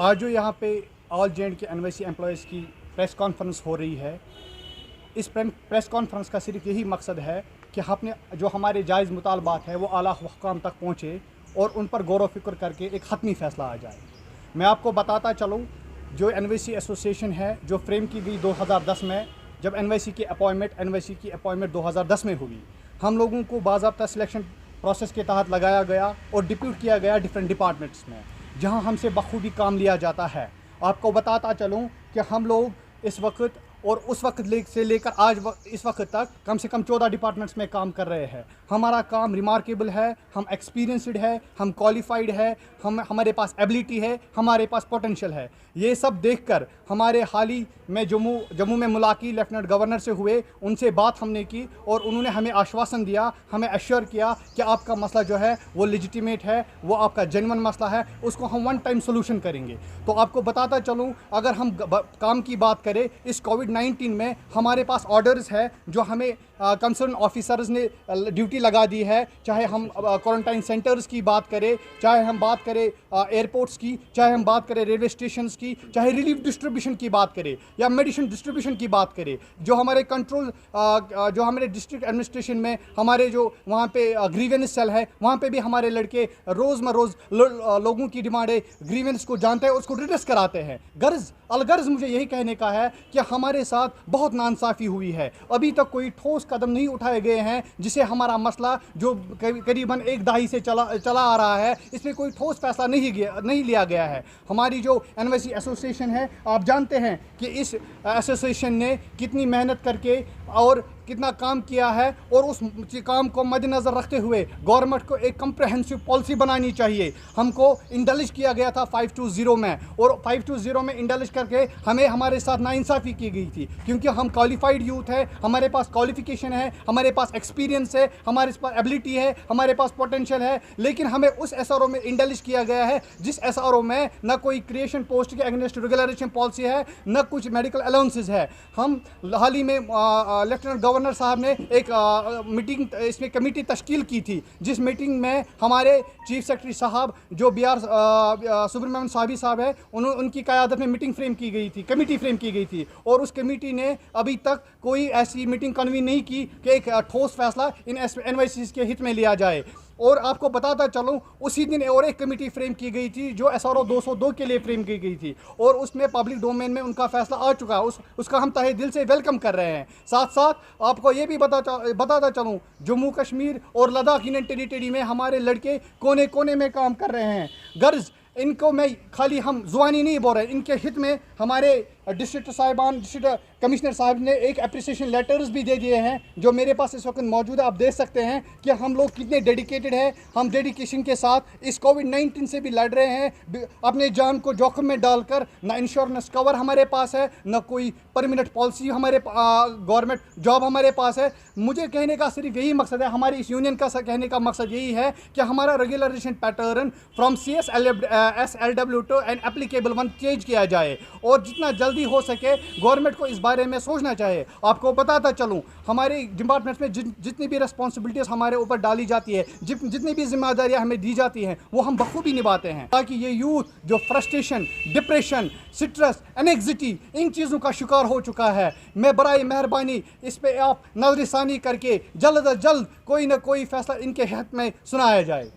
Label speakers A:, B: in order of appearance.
A: आज जो यहाँ पे ऑल जे.एंड.के एनवाईसी एम्प्लॉयज़ की प्रेस कॉन्फ्रेंस हो रही है, इस प्रेस कॉन्फ्रेंस का सिर्फ यही मकसद है कि अपने जो हमारे जायज़ मुतालबात है वो आला हुक्काम तक पहुँचे और उन पर गौर व फिक्र करके एक हतमी फ़ैसला आ जाए। मैं आपको बताता चलूँ, जो एनवाईसी एसोसिएशन है जो फ्रेम की गई 2010 में, जब एनवाईसी की अपॉइंटमेंट 2010 में हुई, हम लोगों को बाज़ाब्ता सिलेक्शन प्रोसेस के तहत लगाया गया और डिप्यूट किया गया डिफरेंट डिपार्टमेंट्स में, जहां हमसे बखूबी काम लिया जाता है। आपको बताता चलूं कि हम लोग इस वक्त और उस वक्त से लेकर आज इस वक्त तक कम से कम 14 डिपार्टमेंट्स में काम कर रहे हैं। हमारा काम रिमार्केबल है, हम एक्सपीरियंसड है, हम क्वालिफाइड है, हमारे पास एबिलिटी है, हमारे पास पोटेंशियल है। ये सब देखकर हमारे हाल ही में जम्मू में मुलाकात लेफ्टिनेंट गवर्नर से हुए, उनसे बात हमने की और उन्होंने हमें आश्वासन दिया, हमें एश्योर किया कि आपका मसला जो है वो लेजिटिमेट है, वो आपका जेन्युइन मसला है, उसको हम वन टाइम सोल्यूशन करेंगे। तो आपको बताता चलूँ, अगर हम काम की बात करें, इस कोविड-19 में हमारे पास ऑर्डर्स है जो हमें कंसर्न ऑफिसर्स ने ड्यूटी लगा दी है, चाहे हम क्वारंटाइन सेंटर्स की बात करें, चाहे हम बात करें एयरपोर्ट्स की, चाहे हम बात करें रेलवे स्टेशंस की, चाहे रिलीफ डिस्ट्रीब्यूशन की बात करें या मेडिसिन डिस्ट्रीब्यूशन की बात करें। जो हमारे कंट्रोल जो हमारे डिस्ट्रिक्ट एडमिनिस्ट्रेशन में हमारे जो वहाँ पे ग्रीवेंस सेल है, वहाँ पे भी हमारे लड़के रोज़ लोगों की डिमांडें ग्रीवेंस को जानते हैं, उसको रिड्रेस कराते हैं। अलगर्ज मुझे यही कहने का है कि हमारे साथ बहुत नाइंसाफ़ी हुई है। अभी तक कोई ठोस कदम नहीं उठाए गए हैं जिसे हमारा मसला जो करीबन एक दहाई से चला आ रहा है, इसमें कोई ठोस फैसला नहीं लिया गया है। हमारी जो एनवाईसी एसोसिएशन है, आप जानते हैं कि इस एसोसिएशन ने कितनी मेहनत करके और कितना काम किया है, और उस काम को मद्देनज़र रखते हुए गवर्नमेंट को एक कम्प्रहेंसिव पॉलिसी बनानी चाहिए। हमको इंडलिज किया गया था 520 में, और 520 में इंडलिज करके हमारे साथ नाइंसाफ़ी की गई थी, क्योंकि हम क्वालिफाइड यूथ है, हमारे पास क्वालिफिकेशन है, हमारे पास एक्सपीरियंस है, हमारे पास एबिलिटी है, हमारे पास पोटेंशियल है, लेकिन हमें उस एसआरओ में इंडलिज किया गया है जिस एसआरओ में न कोई क्रिएशन पोस्ट के अगेंस्ट रेगुलराइजेशन पॉलिसी है, न कुछ मेडिकल अलाउंसेस है। हम हाल ही में लेफ्टिनेंट गवर्नर साहब ने एक मीटिंग, इसमें कमेटी तश्कील की थी, जिस मीटिंग में हमारे चीफ सेक्रेटरी साहब जो BR सुब्रमण्यम स्वामी साहब है, उनकी क़यादत में मीटिंग फ्रेम की गई थी, कमेटी फ्रेम की गई थी, और उस कमेटी ने अभी तक कोई ऐसी मीटिंग कन्वीन नहीं की कि एक ठोस फैसला इन एनवाईसीज़ के हित में लिया जाए। और आपको बताता चलूँ, उसी दिन और एक कमेटी फ्रेम की गई थी जो SRO 202 के लिए फ्रेम की गई थी, और उसमें पब्लिक डोमेन में उनका फैसला आ चुका है। उसका हम तहे दिल से वेलकम कर रहे हैं। साथ साथ आपको ये भी बताता चलूँ, जम्मू कश्मीर और लद्दाख यूनियन टेरिटरी में हमारे लड़के कोने कोने में काम कर रहे हैं। गर्ज इनको मैं खाली हम जुबानी नहीं बोल रहे, इनके हित में हमारे डिस्ट्रिक्ट कमिश्नर साहब ने एक एप्रिसिएशन लेटर्स भी दे दिए हैं, जो मेरे पास इस वक्त मौजूद है। आप देख सकते हैं कि हम लोग कितने डेडिकेटेड हैं। हम डेडिकेशन के साथ इस कोविड-19 से भी लड़ रहे हैं, अपने जान को जोखिम में डालकर। ना इंश्योरेंस कवर हमारे पास है, ना कोई परमानेंट पॉलिसी हमारे गवर्नमेंट जॉब हमारे पास है। मुझे कहने का सिर्फ यही मकसद है, हमारी इस यूनियन का कहने का मकसद यही है कि हमारा regularization pattern from CSLW to an applicable one change किया जाए, और जितना जल्दी हो सके गवर्नमेंट को इस बारे में सोचना चाहिए। आपको बताता चलूं, हमारे डिपार्टमेंट्स में जितनी भी रिस्पॉन्सिबिलिटीज़ हमारे ऊपर डाली जाती है, जितनी भी जिम्मेदारियां हमें दी जाती हैं, वो हम बखूबी निभाते हैं, ताकि ये यूथ जो फ्रस्ट्रेशन, डिप्रेशन, स्ट्रेस, एनेक्सिटी, इन चीज़ों का शिकार हो चुका है, मैं बराए मेहरबानी इस पर आप नज़रसानी करके जल्द अज जल्द कोई ना कोई फैसला इनके हित में सुनाया जाए।